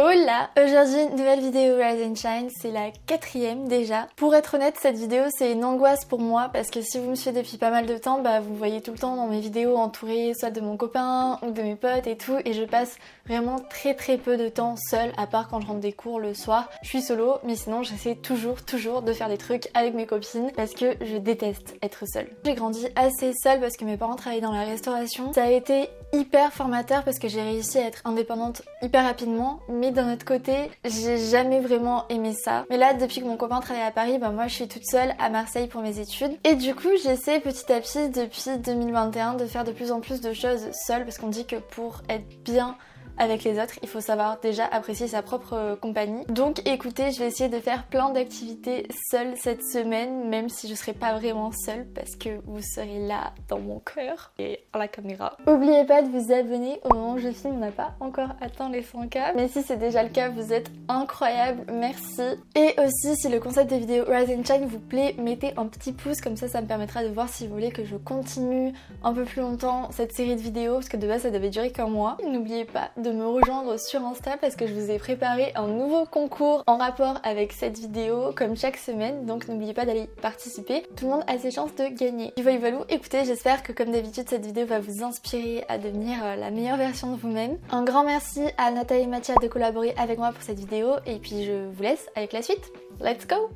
Hola! Aujourd'hui, nouvelle vidéo Rise and Shine, c'est la 4e déjà. Pour être honnête, cette vidéo c'est une angoisse pour moi parce que si vous me suivez depuis pas mal de temps, vous me voyez tout le temps dans mes vidéos entourée soit de mon copain ou de mes potes et tout, et je passe vraiment très peu de temps seule, à part quand je rentre des cours le soir. Je suis solo, mais sinon j'essaie toujours de faire des trucs avec mes copines parce que je déteste être seule. J'ai grandi assez seule parce que mes parents travaillaient dans la restauration. Ça a été hyper formateur parce que j'ai réussi à être indépendante hyper rapidement, mais d'un autre côté j'ai jamais vraiment aimé ça. Mais là, depuis que mon copain travaille à Paris, moi je suis toute seule à Marseille pour mes études, et du coup j'essaie petit à petit depuis 2021 de faire de plus en plus de choses seule, parce qu'on dit que pour être bien avec les autres, il faut savoir déjà apprécier sa propre compagnie. Donc écoutez, je vais essayer de faire plein d'activités seule cette semaine, même si je serai pas vraiment seule, parce que vous serez là dans mon cœur et à la caméra. N'oubliez pas de vous abonner au moment où je filme, on n'a pas encore atteint les 100K, mais si c'est déjà le cas, vous êtes incroyables, merci. Et aussi, si le concept des vidéos Rise and Shine vous plaît, mettez un petit pouce, comme ça me permettra de voir si vous voulez que je continue un peu plus longtemps cette série de vidéos, parce que de base ça devait durer qu'un mois. N'oubliez pas de me rejoindre sur Insta parce que je vous ai préparé un nouveau concours en rapport avec cette vidéo comme chaque semaine, donc n'oubliez pas d'aller participer. Tout le monde a ses chances de gagner. Du voilà, écoutez, j'espère que comme d'habitude cette vidéo va vous inspirer à devenir la meilleure version de vous-même. Un grand merci à Nathalie et Mathia de collaborer avec moi pour cette vidéo, et puis je vous laisse avec la suite. Let's go!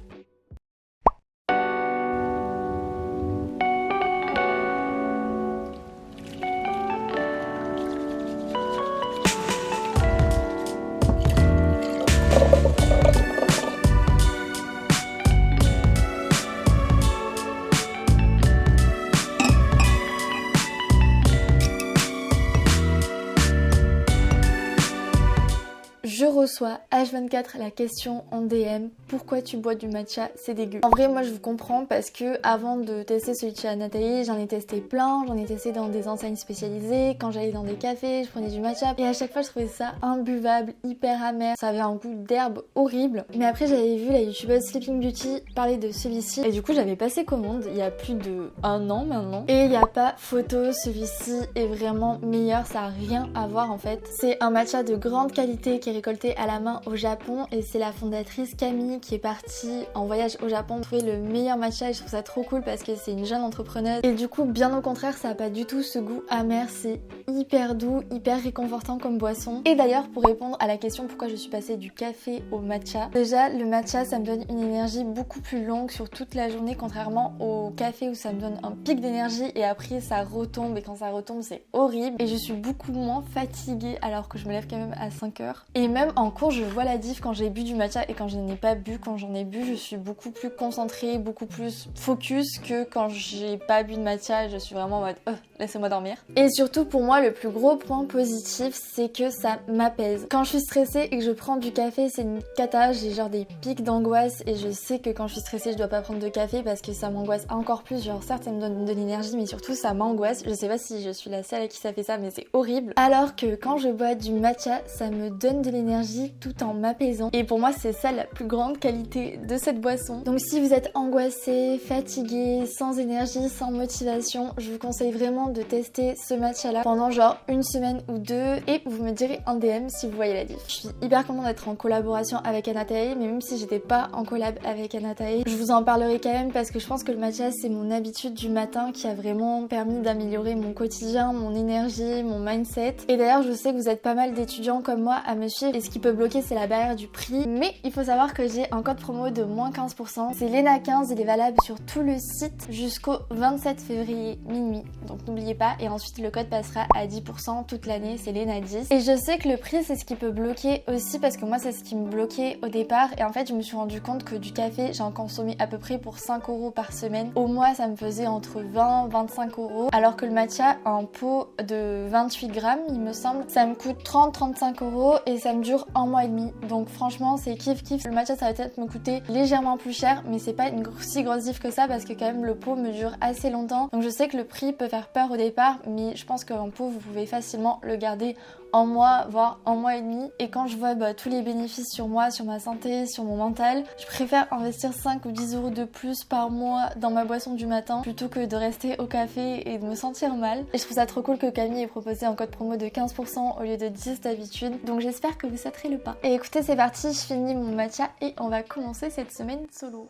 Je reçois H24 la question en DM: pourquoi tu bois du matcha, c'est dégueu. En vrai, moi je vous comprends parce que avant de tester celui de chez Nathalie, j'en ai testé plein, j'en ai testé dans des enseignes spécialisées, quand j'allais dans des cafés, je prenais du matcha et à chaque fois je trouvais ça imbuvable, hyper amer, ça avait un goût d'herbe horrible. Mais après j'avais vu la youtubeuse Sleeping Beauty parler de celui-ci et du coup j'avais passé commande il y a plus de 1 an maintenant, et il n'y a pas photo, celui-ci est vraiment meilleur, ça a rien à voir en fait. C'est un matcha de grande qualité qui est récolté à la main au Japon, et c'est la fondatrice Camille qui est partie en voyage au Japon trouver le meilleur matcha, et je trouve ça trop cool parce que c'est une jeune entrepreneuse et du coup bien au contraire ça a pas du tout ce goût amer, c'est hyper doux, hyper réconfortant comme boisson. Et d'ailleurs, pour répondre à la question pourquoi je suis passée du café au matcha, déjà le matcha ça me donne une énergie beaucoup plus longue sur toute la journée, contrairement au café où ça me donne un pic d'énergie et après ça retombe, et quand ça retombe c'est horrible et je suis beaucoup moins fatiguée alors que je me lève quand même à 5h. Et même en cours je vois la diff quand j'ai bu du matcha et quand je n'en ai pas bu. Quand j'en ai bu, je suis beaucoup plus concentrée, beaucoup plus focus que quand j'ai pas bu de matcha et je suis vraiment en mode laissez-moi dormir. Et surtout pour moi le plus gros point positif c'est que ça m'apaise. Quand je suis stressée et que je prends du café, c'est une cata, j'ai genre des pics d'angoisse et je sais que quand je suis stressée je dois pas prendre de café parce que ça m'angoisse encore plus. Genre certes ça me donne de l'énergie mais surtout ça m'angoisse. Je sais pas si je suis la seule à qui ça fait ça, mais c'est horrible. Alors que quand je bois du matcha, ça me donne de l'énergie tout en m'apaisant, et pour moi c'est ça la plus grande qualité de cette boisson. Donc si vous êtes angoissé, fatigué, sans énergie, sans motivation, je vous conseille vraiment de tester ce matcha là pendant genre 1 semaine ou 2, et vous me direz en DM si vous voyez la diff. Je suis hyper contente d'être en collaboration avec Anatae, mais même si j'étais pas en collab avec Anatae, je vous en parlerai quand même parce que je pense que le matcha c'est mon habitude du matin qui a vraiment permis d'améliorer mon quotidien, mon énergie, mon mindset. Et d'ailleurs je sais que vous êtes pas mal d'étudiants comme moi à me suivre, et ce qui peut bloquer c'est la barrière du prix, mais il faut savoir que j'ai un code promo de moins 15%, c'est Lena15, il est valable sur tout le site jusqu'au 27 février minuit, donc n'oubliez pas, et ensuite le code passera à 10% toute l'année, c'est Lena10. Et je sais que le prix c'est ce qui peut bloquer aussi parce que moi c'est ce qui me bloquait au départ, et en fait je me suis rendu compte que du café j'en consommais à peu près pour 5€ par semaine. Au mois ça me faisait entre 20 et 25€, alors que le matcha, un pot de 28 grammes il me semble, ça me coûte 30-35€ et ça me dure 1 mois et demi. Donc franchement c'est kiff. Le matcha ça va peut-être me coûter légèrement plus cher, mais c'est pas une si grosse diff que ça parce que quand même le pot me dure assez longtemps. Donc je sais que le prix peut faire peur au départ, mais je pense qu'un pot vous pouvez facilement le garder un mois, voire un mois et demi. Et quand je vois tous les bénéfices sur moi, sur ma santé, sur mon mental, je préfère investir 5 ou 10 euros de plus par mois dans ma boisson du matin plutôt que de rester au café et de me sentir mal. Et je trouve ça trop cool que Camille ait proposé un code promo de 15% au lieu de 10 d'habitude. Donc j'espère que vous sauterez le pas. Et écoutez, c'est parti, je finis mon matcha et on va commencer cette semaine solo.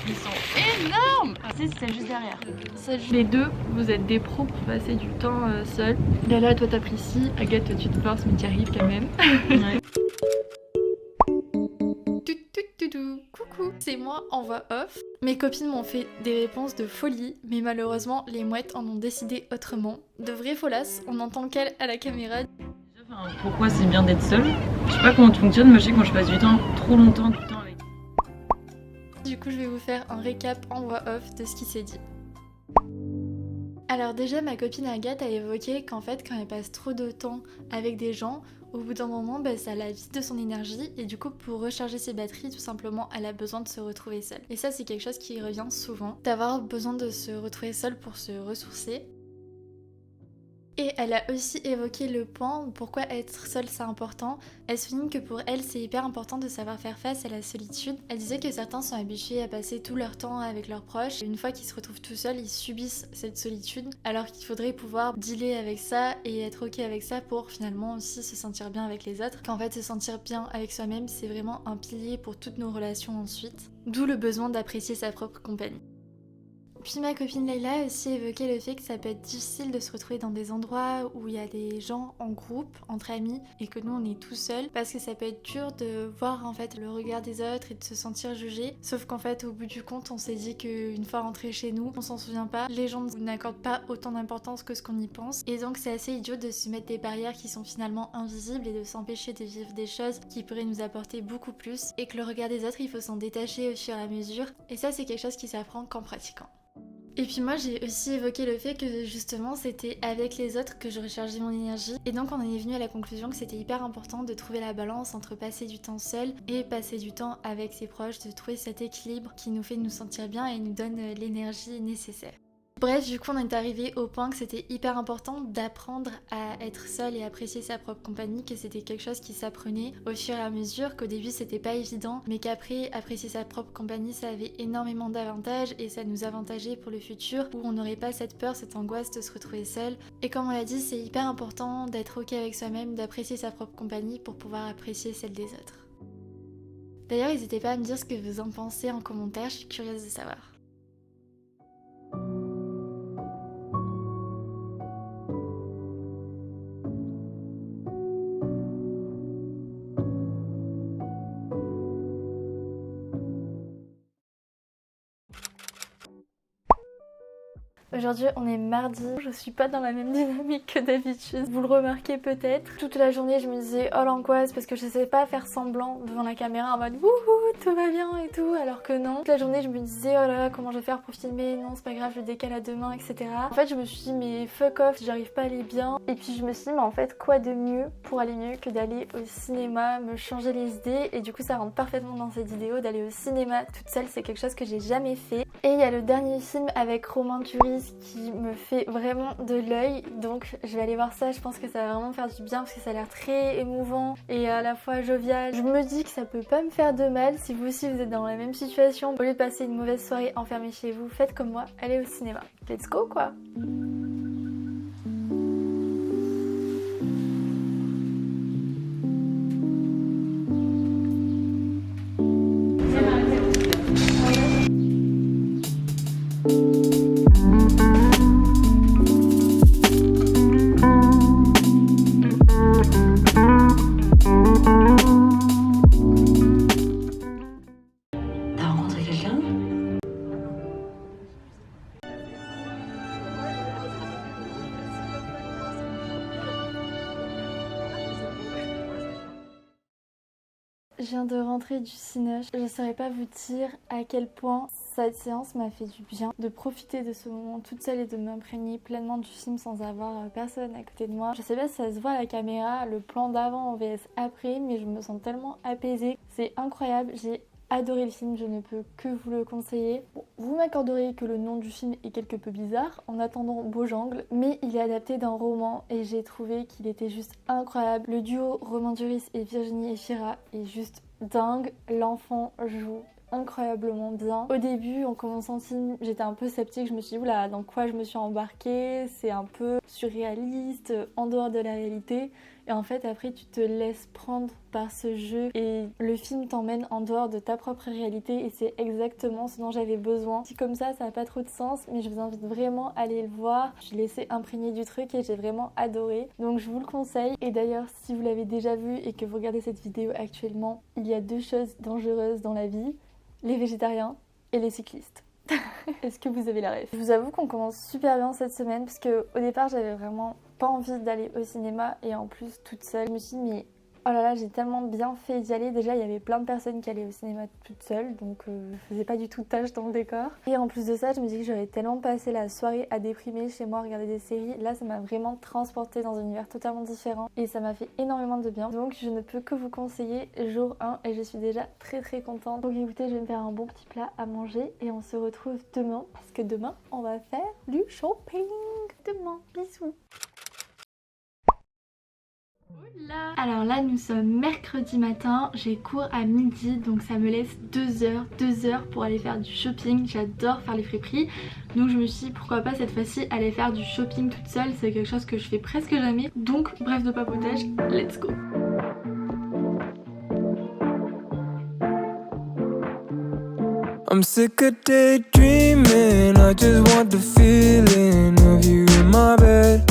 Ils sont énormes. Si, c'est juste derrière. Les deux, vous êtes des pros pour passer du temps seul. Lala, toi t'apprécies. Agathe, toi tu te forces, mais t'y arrives quand même. Ouais. Coucou, c'est moi en voix off. Mes copines m'ont fait des réponses de folie, mais malheureusement les mouettes en ont décidé autrement. De vraies folasses, on entend qu'elle à la caméra. Pourquoi c'est bien d'être seule? Je sais pas comment tu fonctionnes, moi je sais que quand je passe du temps, trop longtemps, du temps avec. Du coup je vais vous faire un récap en voix off de ce qui s'est dit. Alors déjà ma copine Agathe a évoqué qu'en fait quand elle passe trop de temps avec des gens, au bout d'un moment ça la vide de son énergie et du coup pour recharger ses batteries tout simplement elle a besoin de se retrouver seule. Et ça c'est quelque chose qui revient souvent, d'avoir besoin de se retrouver seule pour se ressourcer. Et elle a aussi évoqué le point pourquoi être seule c'est important. Elle souligne que pour elle c'est hyper important de savoir faire face à la solitude. Elle disait que certains sont habitués à passer tout leur temps avec leurs proches. Une fois qu'ils se retrouvent tout seuls, ils subissent cette solitude alors qu'il faudrait pouvoir dealer avec ça et être ok avec ça pour finalement aussi se sentir bien avec les autres. Qu'en fait se sentir bien avec soi-même c'est vraiment un pilier pour toutes nos relations ensuite. D'où le besoin d'apprécier sa propre compagnie. Puis ma copine Leila a aussi évoqué le fait que ça peut être difficile de se retrouver dans des endroits où il y a des gens en groupe, entre amis, et que nous on est tout seuls, parce que ça peut être dur de voir en fait le regard des autres et de se sentir jugé. Sauf qu'en fait au bout du compte on s'est dit qu'une fois rentré chez nous, on s'en souvient pas, les gens n'accordent pas autant d'importance que ce qu'on y pense, et donc c'est assez idiot de se mettre des barrières qui sont finalement invisibles et de s'empêcher de vivre des choses qui pourraient nous apporter beaucoup plus, et que le regard des autres il faut s'en détacher au fur et à mesure, et ça c'est quelque chose qui s'apprend qu'en pratiquant. Et puis moi j'ai aussi évoqué le fait que justement c'était avec les autres que je rechargeais mon énergie et donc on en est venu à la conclusion que c'était hyper important de trouver la balance entre passer du temps seul et passer du temps avec ses proches, de trouver cet équilibre qui nous fait nous sentir bien et nous donne l'énergie nécessaire. Bref, du coup on est arrivé au point que c'était hyper important d'apprendre à être seul et apprécier sa propre compagnie, que c'était quelque chose qui s'apprenait au fur et à mesure, qu'au début c'était pas évident, mais qu'après apprécier sa propre compagnie ça avait énormément d'avantages et ça nous avantageait pour le futur où on n'aurait pas cette peur, cette angoisse de se retrouver seul. Et comme on l'a dit, c'est hyper important d'être ok avec soi-même, d'apprécier sa propre compagnie pour pouvoir apprécier celle des autres. D'ailleurs n'hésitez pas à me dire ce que vous en pensez en commentaire, je suis curieuse de savoir. Aujourd'hui on est mardi, je suis pas dans la même dynamique que d'habitude, vous le remarquez peut-être. Toute la journée je me disais oh l'angoisse parce que je sais pas faire semblant devant la caméra en mode wouhou tout va bien et tout, alors que non. Toute la journée je me disais oh là là comment je vais faire pour filmer, non c'est pas grave je le décale à demain etc. En fait je me suis dit mais fuck off, j'arrive pas à aller bien. Et puis je me suis dit mais en fait quoi de mieux pour aller mieux que d'aller au cinéma, me changer les idées. Et du coup ça rentre parfaitement dans cette vidéo d'aller au cinéma toute seule, c'est quelque chose que j'ai jamais fait. Et il y a le dernier film avec Romain Duris qui me fait vraiment de l'œil, donc je vais aller voir ça, je pense que ça va vraiment faire du bien parce que ça a l'air très émouvant et à la fois jovial. Je me dis que ça peut pas me faire de mal. Si vous aussi vous êtes dans la même situation, au lieu de passer une mauvaise soirée enfermée chez vous, faites comme moi, allez au cinéma. Let's go quoi. Je viens de rentrer du Cinoche. Je ne saurais pas vous dire à quel point cette séance m'a fait du bien. De profiter de ce moment toute seule et de m'imprégner pleinement du film sans avoir personne à côté de moi. Je sais pas si ça se voit à la caméra, le plan d'avant en VS après, mais je me sens tellement apaisée. C'est incroyable, j'ai adoré le film, je ne peux que vous le conseiller. Bon, vous m'accorderez que le nom du film est quelque peu bizarre, en attendant Beaujangle, mais il est adapté d'un roman et j'ai trouvé qu'il était juste incroyable. Le duo Romain Duris et Virginie Efira est juste dingue, l'enfant joue incroyablement bien. Au début, en commençant le film, j'étais un peu sceptique, je me suis dit oula, dans quoi je me suis embarquée, c'est un peu surréaliste, en dehors de la réalité. Et en fait, après, tu te laisses prendre par ce jeu et le film t'emmène en dehors de ta propre réalité et c'est exactement ce dont j'avais besoin. Si comme ça n'a pas trop de sens, mais je vous invite vraiment à aller le voir. Je suis laissée imprégner du truc et j'ai vraiment adoré. Donc je vous le conseille. Et d'ailleurs, si vous l'avez déjà vu et que vous regardez cette vidéo actuellement, il y a 2 choses dangereuses dans la vie. Les végétariens et les cyclistes. Est-ce que vous avez la ref? Je vous avoue qu'on commence super bien cette semaine parce que au départ j'avais vraiment pas envie d'aller au cinéma et en plus toute seule. Je me suis dit mais oh là là, j'ai tellement bien fait d'y aller. Déjà il y avait plein de personnes qui allaient au cinéma toute seule, donc je faisais pas du tout de tâche dans le décor. Et en plus de ça, je me dis que j'aurais tellement passé la soirée à déprimer chez moi à regarder des séries. Là ça m'a vraiment transportée dans un univers totalement différent et ça m'a fait énormément de bien. Donc je ne peux que vous conseiller jour 1 et je suis déjà très contente. Donc écoutez, je vais me faire un bon petit plat à manger et on se retrouve demain parce que demain on va faire du shopping. Demain, bisous. Alors là nous sommes mercredi matin, j'ai cours à midi donc ça me laisse 2 heures pour aller faire du shopping. J'adore faire les friperies donc je me suis dit pourquoi pas cette fois-ci aller faire du shopping toute seule, c'est quelque chose que je fais presque jamais. Donc bref de papotage, let's go. I'm sick of daydreaming, I just want the feeling of you in my bed.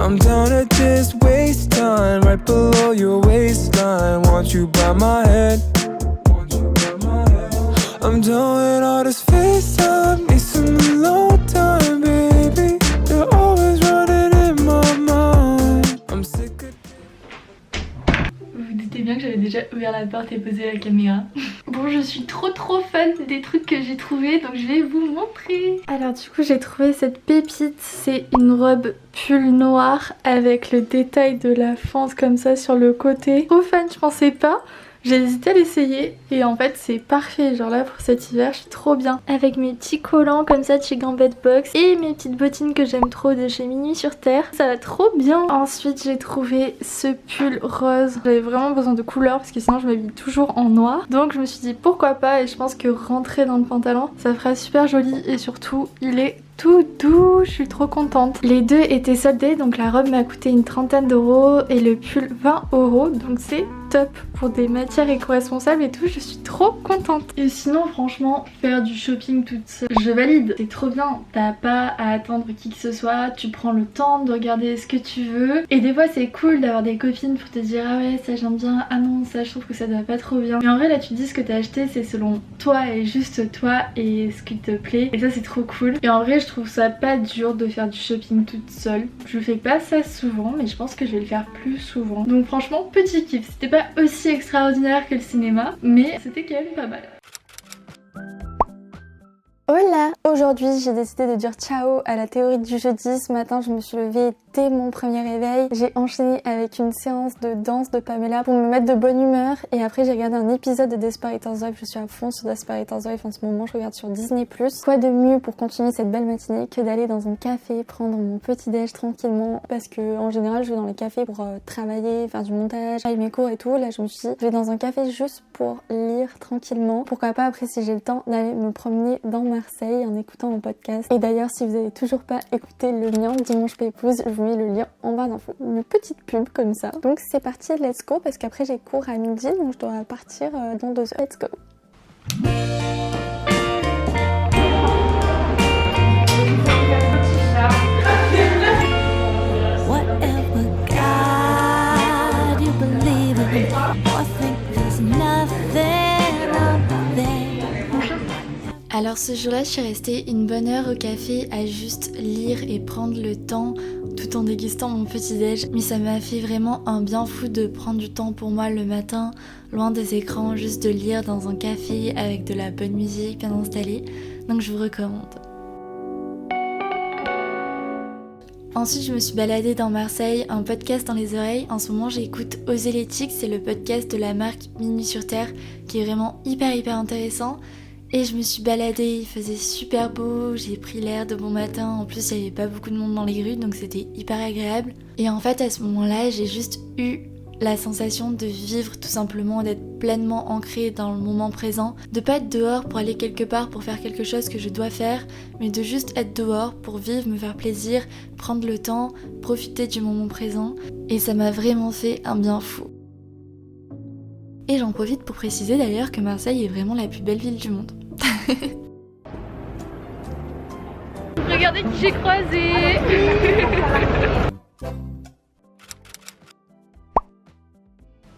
I'm down to just waste time right below your waistline. Want you by my head. I'm done with all this FaceTime. Need some alone time, baby. You're always running in my mind. I'm sick of... Vous vous doutez bien que j'avais déjà ouvert la porte et posé la caméra. Bon, je suis trop fan des trucs que j'ai trouvés, donc je vais vous montrer. Alors du coup j'ai trouvé cette pépite, c'est une robe pull noire avec le détail de la fente comme ça sur le côté. Trop fan, je pensais pas. J'ai hésité à l'essayer et en fait c'est parfait, genre là pour cet hiver je suis trop bien. Avec mes petits collants comme ça de chez Gambette Box et mes petites bottines que j'aime trop de chez Minuit sur Terre. Ça va trop bien. Ensuite j'ai trouvé ce pull rose. J'avais vraiment besoin de couleurs parce que sinon je m'habille toujours en noir. Donc je me suis dit pourquoi pas et je pense que rentrer dans le pantalon ça fera super joli et surtout il est tout doux, je suis trop contente. Les deux étaient soldés donc la robe m'a coûté une 30aine d'euros et le pull 20 euros donc c'est top pour des matières éco-responsables et tout, je suis trop contente. Et sinon franchement faire du shopping toute seule, je valide, c'est trop bien, t'as pas à attendre qui que ce soit, tu prends le temps de regarder ce que tu veux et des fois c'est cool d'avoir des copines pour te dire ah ouais ça j'aime bien, ah non ça je trouve que ça doit pas trop bien. Mais en vrai là tu te dis ce que t'as acheté c'est selon toi et juste toi et ce qui te plaît et ça c'est trop cool. Et en vrai je trouve ça pas dur de faire du shopping toute seule, je fais pas ça souvent mais je pense que je vais le faire plus souvent. Donc franchement petit kiff, c'était pas aussi extraordinaire que le cinéma mais c'était quand même pas mal. Hola! Aujourd'hui j'ai décidé de dire ciao à la théorie du jeudi. Ce matin je me suis levée dès mon premier réveil. J'ai enchaîné avec une séance de danse de Pamela pour me mettre de bonne humeur et après j'ai regardé un épisode de Desperate Housewives. Je suis à fond sur Desperate Housewives en ce moment, je regarde sur Disney+. Quoi de mieux pour continuer cette belle matinée que d'aller dans un café prendre mon petit déj tranquillement parce que en général je vais dans les cafés pour travailler, faire du montage, avec mes cours et tout. Là je me suis dit je vais dans un café juste pour lire tranquillement. Pourquoi pas après si j'ai le temps d'aller me promener dans Marseille en écoutant mon podcast. Et d'ailleurs si vous avez toujours pas écouté le lien Dimanche Pépouze, je vous mets le lien en barre d'infos. Une petite pub comme ça. Donc c'est parti, let's go parce qu'après j'ai cours à midi donc je dois partir dans 2 heures. Let's go. Whatever God you believe in, I think there's nothing out there. Alors ce jour-là, je suis restée une bonne heure au café à juste lire et prendre le temps tout en dégustant mon petit-déj. Mais ça m'a fait vraiment un bien fou de prendre du temps pour moi le matin, loin des écrans, juste de lire dans un café avec de la bonne musique bien installée. Donc je vous recommande. Ensuite, je me suis baladée dans Marseille, un podcast dans les oreilles. En ce moment, j'écoute Oser l'éthique, c'est le podcast de la marque Minuit sur Terre qui est vraiment hyper intéressant. Et je me suis baladée, il faisait super beau, j'ai pris l'air de bon matin. En plus, il n'y avait pas beaucoup de monde dans les rues, donc c'était hyper agréable. Et en fait, à ce moment-là, j'ai juste eu la sensation de vivre tout simplement, d'être pleinement ancrée dans le moment présent, de pas être dehors pour aller quelque part pour faire quelque chose que je dois faire, mais de juste être dehors pour vivre, me faire plaisir, prendre le temps, profiter du moment présent. Et ça m'a vraiment fait un bien fou. Et j'en profite pour préciser d'ailleurs que Marseille est vraiment la plus belle ville du monde. Regardez qui j'ai croisé.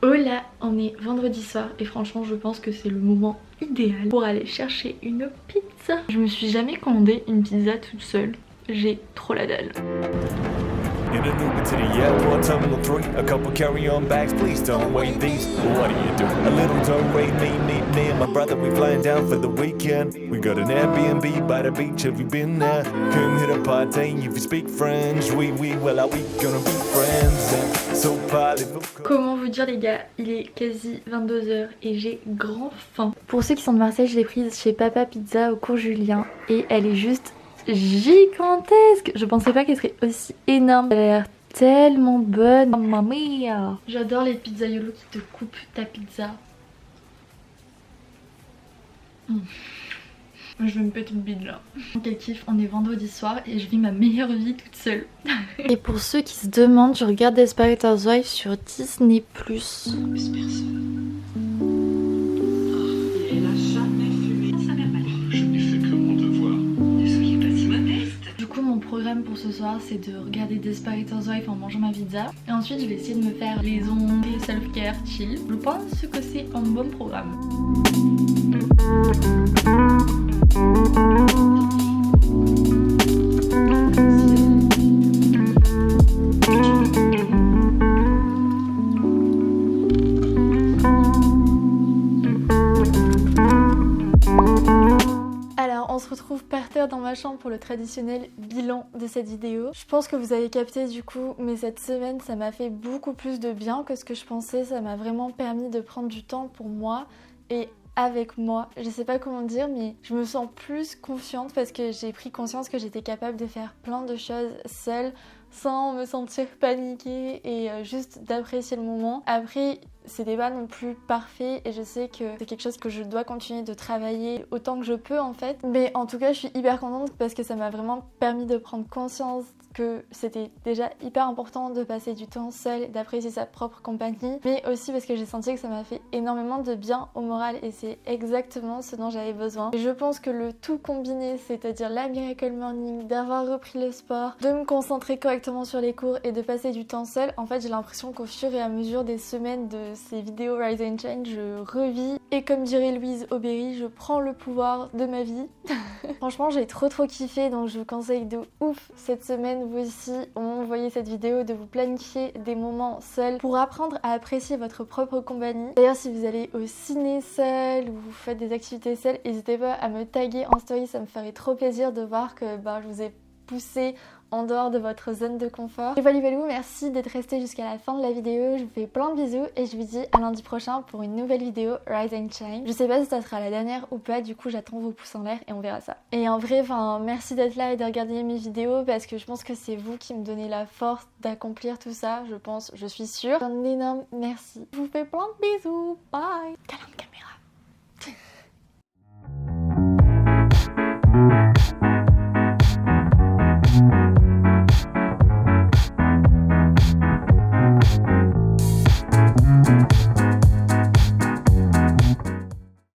Hola, on est vendredi soir et franchement je pense que c'est le moment idéal pour aller chercher une pizza. Je me suis jamais commandé une pizza toute seule, j'ai trop la dalle. In an Uber to the airport, terminal 3, a couple carry-on bags, please don't wait these. What do you do? A little don't wait me and my brother, we flying down for the weekend. We got an Airbnb by the beach, have you been there? Couldn't hit a party if you speak French. Well, are we gonna be friends? So parlez-vous? Comment vous dire les gars, il est quasi 22h et j'ai grand faim. Pour ceux qui sont de Marseille, je l'ai prise chez Papa Pizza au cours Julien et elle est juste gigantesque. Je pensais pas qu'elle serait aussi énorme. Elle a l'air tellement bonne. Mamma mia. J'adore les pizzaiolos qui te coupent ta pizza. Je vais me péter une bide là. Quel kiff, on est vendredi soir et je vis ma meilleure vie toute seule. Et pour ceux qui se demandent, je regarde Desperate Housewives sur Disney+. Mon programme pour ce soir c'est de regarder Desperate Housewives en mangeant ma pizza et ensuite je vais essayer de me faire les ongles et self-care chill. Je pense que c'est un bon programme. On se retrouve par terre dans ma chambre pour le traditionnel bilan de cette vidéo. Je pense que vous avez capté du coup, mais cette semaine ça m'a fait beaucoup plus de bien que ce que je pensais. Ça m'a vraiment permis de prendre du temps pour moi et avec moi. Je sais pas comment dire, mais je me sens plus confiante parce que j'ai pris conscience que j'étais capable de faire plein de choses seule sans me sentir paniquée et juste d'apprécier le moment. Après, c'était pas non plus parfait et je sais que c'est quelque chose que je dois continuer de travailler autant que je peux en fait. Mais en tout cas, je suis hyper contente parce que ça m'a vraiment permis de prendre conscience que c'était déjà hyper important de passer du temps seul et d'apprécier sa propre compagnie, mais aussi parce que j'ai senti que ça m'a fait énormément de bien au moral et c'est exactement ce dont j'avais besoin. Et je pense que le tout combiné, c'est-à-dire la Miracle Morning, d'avoir repris le sport, de me concentrer correctement sur les cours et de passer du temps seul, en fait j'ai l'impression qu'au fur et à mesure des semaines de ces vidéos Rise and Shine, je revis et comme dirait Louise Aubéry, je prends le pouvoir de ma vie. Franchement j'ai trop kiffé, donc je vous conseille de ouf cette semaine vous aussi, au moment où vous voyez cette vidéo, de vous planifier des moments seuls pour apprendre à apprécier votre propre compagnie. D'ailleurs, si vous allez au ciné seul ou vous faites des activités seules, n'hésitez pas à me taguer en story, ça me ferait trop plaisir de voir que je vous ai poussé en dehors de votre zone de confort. Et voilà, merci d'être resté jusqu'à la fin de la vidéo. Je vous fais plein de bisous et je vous dis à lundi prochain pour une nouvelle vidéo Rise and Shine. Je sais pas si ça sera la dernière ou pas, du coup j'attends vos pouces en l'air et on verra ça. Et en vrai, merci d'être là et de regarder mes vidéos parce que je pense que c'est vous qui me donnez la force d'accomplir tout ça, je suis sûre. Un énorme merci. Je vous fais plein de bisous. Bye. Câlin.